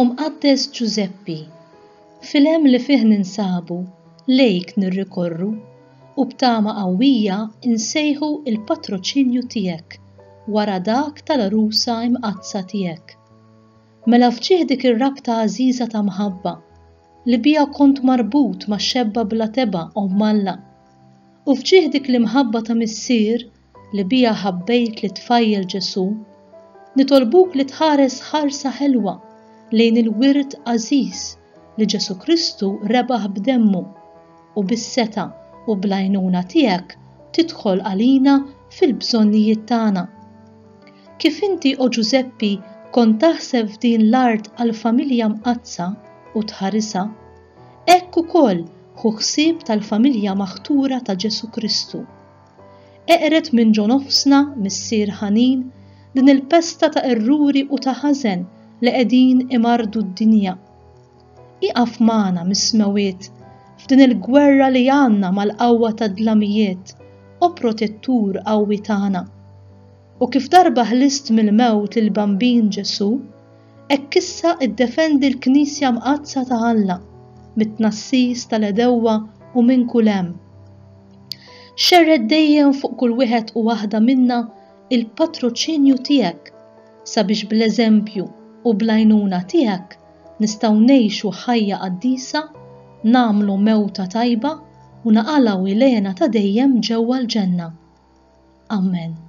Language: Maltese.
Mqaddes Giuseppi, fil-hemm li fih ninsabu lejk nirrikorru u b'tama qawwija nsejħu il-patroċinju tiegħek wara dak tal-Arusa imqazza tiegħek. Mela fġieħ dik ir-rabta għażiża ta' mħabba li biha kont marbut max-xebba bla teba' u malla, u fġieħ dik l-imħabba ta' missier li biha ħabbejt li tfajjel Ġesu, nitolbuk li tħares ħarsa ħelwa lejn il-wirt għażiż li Ġesu Kristu rebaħ b'demmu u bis-seta u bl-għajnuna tiegħek tidħol għalina fil-bżonnijiet tagħna. Kif inti o Giuseppi kont taħseb din l-art għall-familja mqazza u tħarisha, hekk ukoll ħu ħsieb tal-familja maħtura ta' Ġesu Kristu. Eqret minn ġo nofsna missier ħanin din il-pesta ta' erruri u ta' ħażen li qegħdin imardu d-dinja. Iqaf magħna mismewiet f'din il-gwerra li għandna mal-qawwa tad-dlamijiet u protettur qawwi tagħna. U kif darba ħlist mill-mewt lil bambin Ġesu, hekk issa iddefendi l-Knisja mqazza ta' Alla mit-tnassis tal-edewwa u minn kull hemm. Xerred dejjem fuq kull wieħed u waħda minna il-patroċinju tiegħek sabiex bl-eżempju u bl-għajnuna tiegħek nistgħu ngħixu ħajja qaddisa, nagħmlu mewta tajba u naqalgħu ilena ta' dejjem ġewwa l-ġenna. Amen.